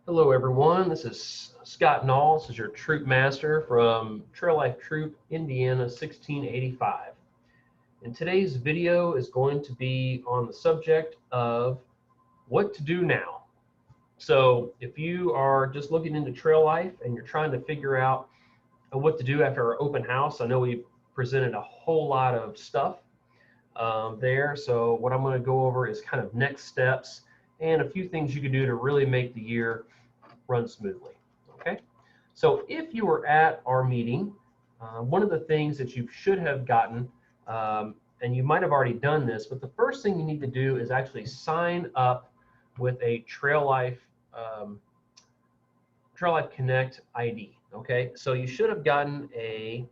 Hello everyone, this is Scott Nall. This is your Troop Master from Trail Life Troop, Indiana 1685. And today's video is going to be on the subject of what to do now. So if you are just looking into trail life and you're trying to figure out what to do after our open house, I know we presented a whole lot of stuff there. So what I'm going to go over is kind of next steps and a few things you can do to really make the year run smoothly. Okay, so if you were at our meeting, one of the things that you should have gotten, and you might have already done this, but the first thing you need to do is actually sign up with a Trail Life Connect ID. Okay, so you should have gotten a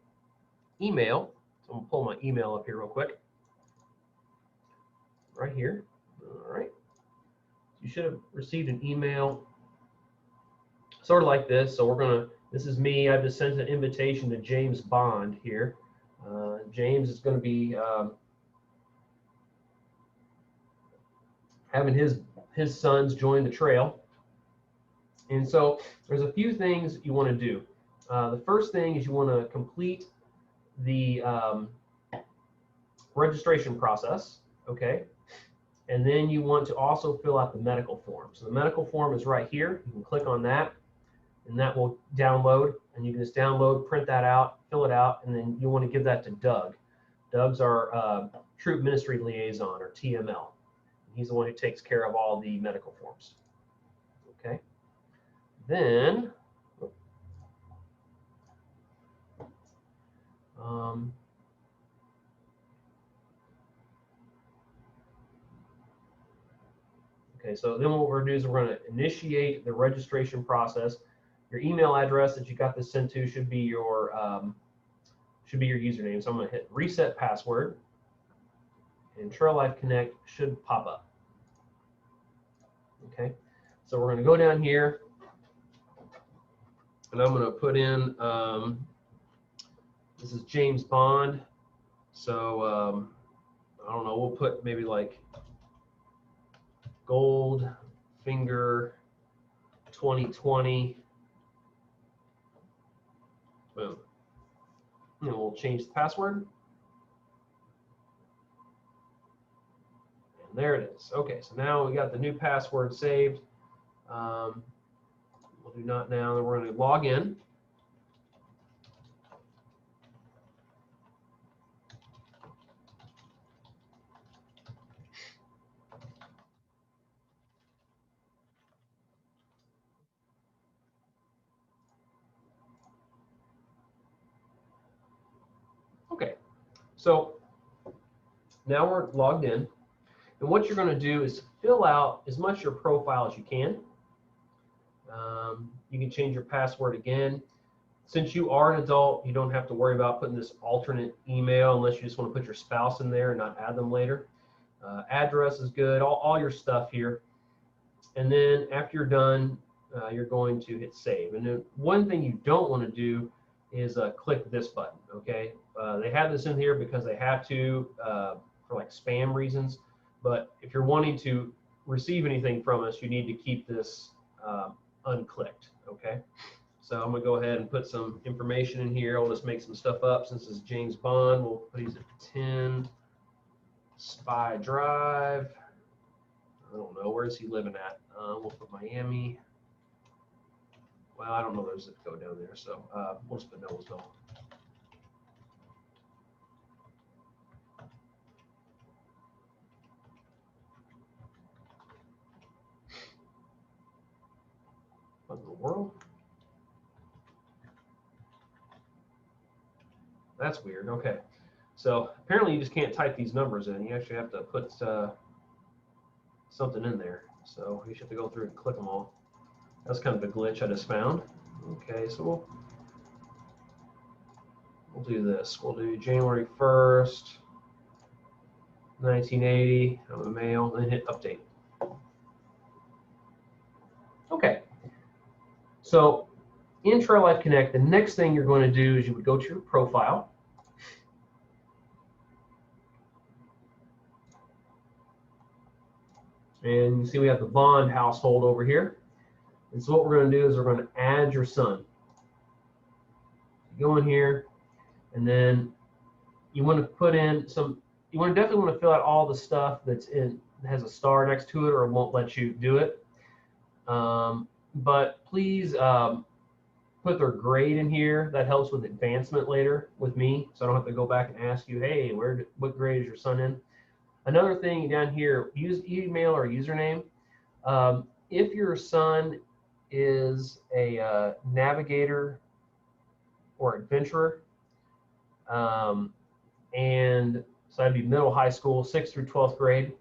email. So I'm gonna pull my email up here real quick. Right here. All right. You should have received an email sort of like this. So this is me. I've just sent an invitation to James Bond here. James is going to be having his sons join the trail. And so there's a few things you want to do. The first thing is you want to complete the registration process, okay? And then you want to also fill out the medical form. So the medical form is right here. You can click on that, and that will download, and you can just download, print that out, fill it out, and then you want to give that to Doug. Doug's our Troop Ministry Liaison, or TML. He's the one who takes care of all the medical forms. Okay. Then, okay, so then what we're going to do is we're going to initiate the registration process. Your email address that you got this sent to should be your username. So I'm going to hit reset password, and Trail Life Connect should pop up. Okay, so we're going to go down here, and I'm going to put in this is James Bond. So I don't know, we'll put maybe like Goldfinger 2020. Boom. And we'll change the password. And there it is. Okay, so now we got the new password saved. We'll do not now, then we're going to log in. Okay, so now we're logged in, and what you're going to do is fill out as much your profile as you can. You can change your password again. Since you are an adult, you don't have to worry about putting this alternate email unless you just want to put your spouse in there and not add them later. Address is good, all your stuff here. And then after you're done, you're going to hit save. And then one thing you don't want to do is click this button, okay? They have this in here because they have to for like spam reasons. But if you're wanting to receive anything from us, you need to keep this unclicked, okay? So I'm gonna go ahead and put some information in here. I'll just make some stuff up since it's James Bond. We'll put these at 10 Spy Drive. I don't know, where's he living at? We'll put Miami. Well, I don't know there's a zip code down there, so we'll just put Noblesville. What in the world? That's weird. Okay, so apparently you just can't type these numbers in. You actually have to put something in there. So you should have to go through and click them all. That's kind of a glitch I just found. Okay, so we'll do this. We'll do January 1st, 1980. I'm a male, and hit update. Okay, so in Trail Life Connect, the next thing you're going to do is you would go to your profile. And you see we have the Bond household over here. And so what we're going to do is we're going to add your son. Go in here, and then you want to put in some, you want to definitely want to fill out all the stuff that's in, that has a star next to it, or it won't let you do it. But please put their grade in here. That helps with advancement later with me, so I don't have to go back and ask you, hey, what grade is your son in? Another thing down here, use email or username. If your son is a navigator or adventurer, and so that'd be middle high school, 6th through 12th grade,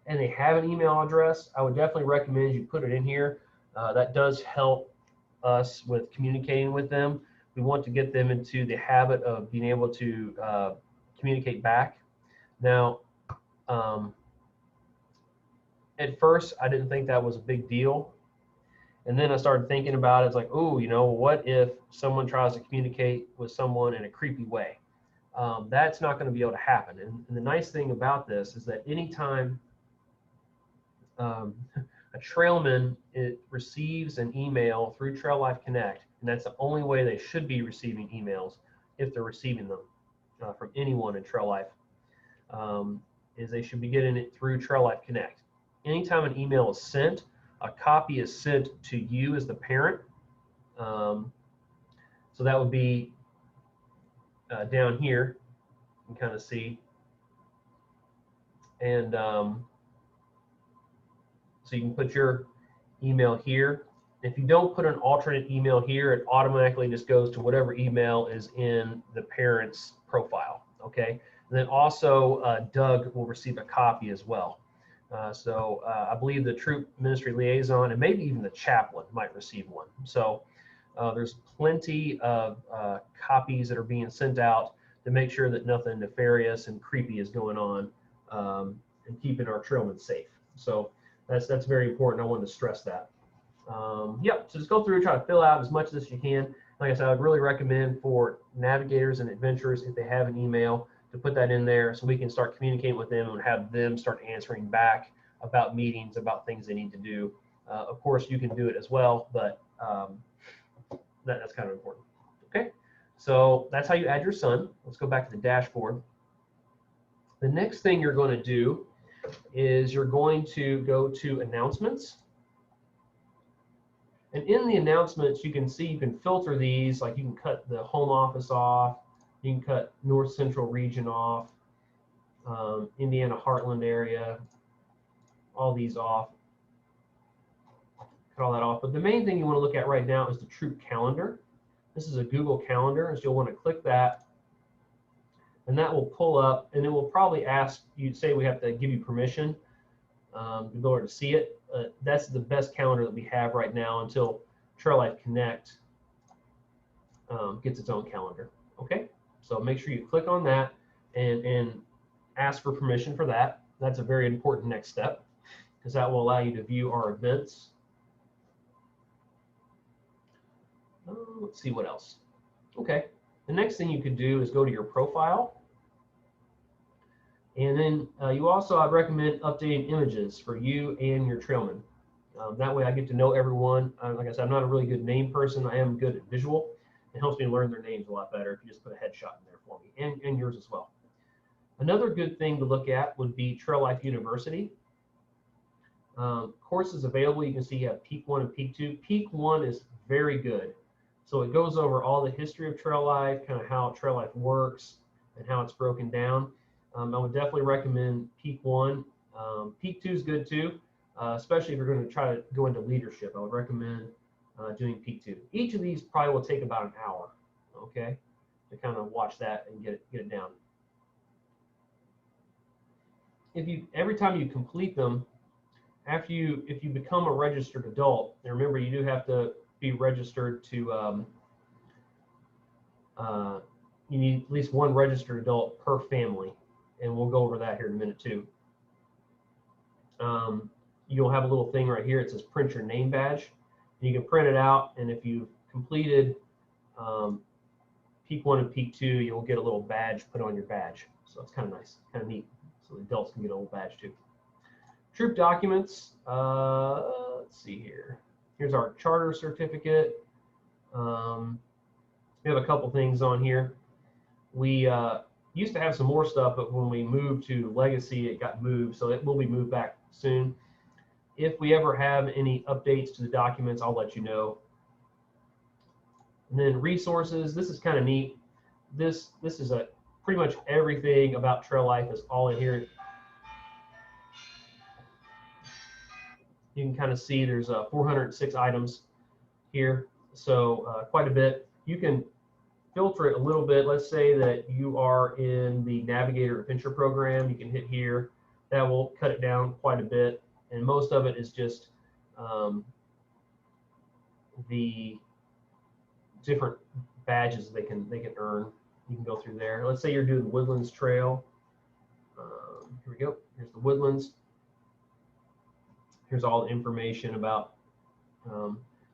and they have an email address, I would definitely recommend you put it in here. That does help us with communicating with them. We want to get them into the habit of being able to communicate back. Now, at first, I didn't think that was a big deal. And then I started thinking about it. It's like, oh, you know, what if someone tries to communicate with someone in a creepy way? That's not going to be able to happen. And the nice thing about this is that anytime a trailman receives an email through Trail Life Connect, and that's the only way they should be receiving emails if they're receiving them from anyone in Trail Life, is they should be getting it through Trail Life Connect. Anytime an email is sent, a copy is sent to you as the parent. So that would be down here. You can kind of see. And so you can put your email here. If you don't put an alternate email here, it automatically just goes to whatever email is in the parent's profile. Okay. And then also Doug will receive a copy as well. So I believe the troop ministry liaison and maybe even the chaplain might receive one. So there's plenty of copies that are being sent out to make sure that nothing nefarious and creepy is going on, and keeping our trailmen safe. So that's very important. I wanted to stress that. Yep, so just go through, try to fill out as much as you can. Like I said, I would really recommend for navigators and adventurers, if they have an email, to put that in there so we can start communicating with them and have them start answering back about meetings, about things they need to do. Of course, you can do it as well, but that's kind of important. Okay, so that's how you add your son. Let's go back to the dashboard. The next thing you're going to do is you're going to go to announcements. And in the announcements, you can see you can filter these, like you can cut the home office off, you can cut North Central region off, Indiana Heartland area, all these off, cut all that off. But the main thing you want to look at right now is the troop calendar. This is a Google Calendar, so you'll want to click that, and that will pull up, and it will probably ask you, say we have to give you permission to go over to see it. That's the best calendar that we have right now until Trail Life Connect gets its own calendar. Okay, so make sure you click on that and ask for permission for that. That's a very important next step, because that will allow you to view our events. Let's see what else. Okay, the next thing you could do is go to your profile. And then you also, I'd recommend updating images for you and your trailmen. That way I get to know everyone. Like I said, I'm not a really good name person. I am good at visual. It helps me learn their names a lot better if you just put a headshot in there for me, and yours as well. Another good thing to look at would be Trail Life University. Courses available, you can see you have Peak 1 and Peak 2. Peak 1 is very good. So it goes over all the history of Trail Life, kind of how Trail Life works and how it's broken down. I would definitely recommend Peak 1. Peak 2 is good too, especially if you're going to try to go into leadership. I would recommend doing Peak 2. Each of these probably will take about an hour, okay, to kind of watch that and get it down. Every time you complete them, if you become a registered adult, and remember you do have to be registered to, you need at least one registered adult per family. And we'll go over that here in a minute too. You'll have a little thing right here. It says print your name badge. And you can print it out, and if you've completed Peak 1 and Peak 2, you'll get a little badge put on your badge. So it's kind of nice, kind of neat. So the adults can get a little badge too. Troop documents, let's see here. Here's our charter certificate. We have a couple things on here. We used to have some more stuff, but when we moved to Legacy, it got moved, so it will be moved back soon. If we ever have any updates to the documents, I'll let you know. And then resources, this is kind of neat. This is a pretty much everything about Trail Life is all in here. You can kind of see there's 406 items here, so quite a bit. You can filter it a little bit. Let's say that you are in the Navigator Adventure program. You can hit here. That will cut it down quite a bit, and most of it is just the different badges they can earn. You can go through there. Let's say you're doing the Woodlands Trail. Here we go. Here's the Woodlands. Here's all the information about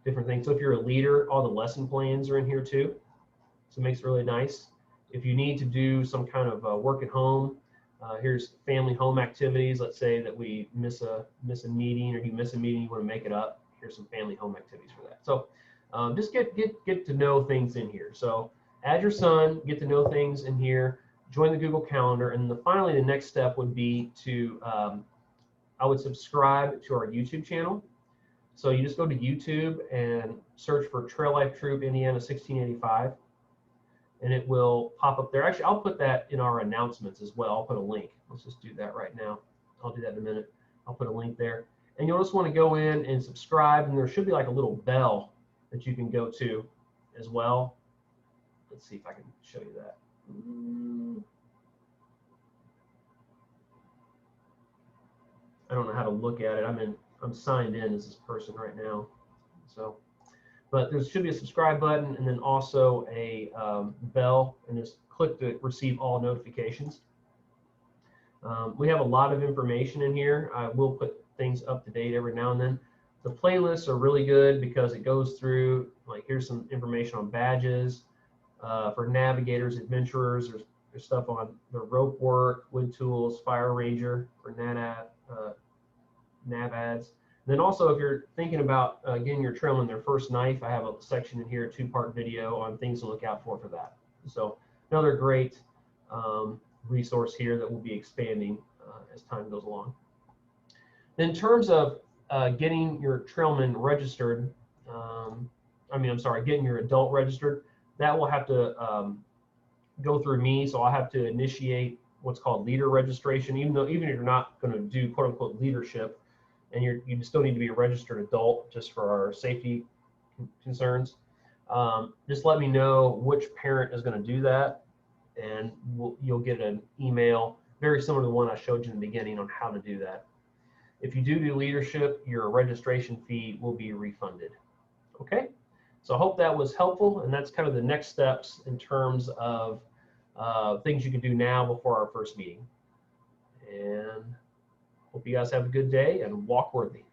different things. So if you're a leader, all the lesson plans are in here too. So it makes it really nice. If you need to do some kind of work at home, here's family home activities. Let's say that we miss a meeting, or you miss a meeting, you want to make it up. Here's some family home activities for that. So just get to know things in here. So add your son, get to know things in here, join the Google Calendar, and finally the next step would be to I would subscribe to our YouTube channel. So you just go to YouTube and search for Trail Life Troop Indiana 1685, and it will pop up there. Actually, I'll put that in our announcements as well. I'll put a link. Let's just do that right now. I'll do that in a minute. I'll put a link there. And you'll just want to go in and subscribe, and there should be like a little bell that you can go to as well. Let's see if I can show you that. I don't know how to look at it. I'm signed in as this person right now. So, but there should be a subscribe button, and then also a bell, and just click to receive all notifications. We have a lot of information in here. I will put things up to date every now and then. The playlists are really good because it goes through, like, here's some information on badges for navigators, adventurers. There's stuff on the rope work, wood tools, fire ranger for nav ads. Then also, if you're thinking about getting your trailman their first knife, I have a section in here, a 2-part video on things to look out for that. So another great resource here that will be expanding as time goes along. In terms of getting your trailman registered, getting your adult registered, that will have to go through me. So I'll have to initiate what's called leader registration, even if you're not going to do quote unquote leadership, and you still need to be a registered adult just for our safety concerns. Just let me know which parent is going to do that, and you'll get an email very similar to the one I showed you in the beginning on how to do that. If you do leadership, your registration fee will be refunded. Okay, so I hope that was helpful, and that's kind of the next steps in terms of things you can do now before our first meeting. And hope you guys have a good day and walk worthy.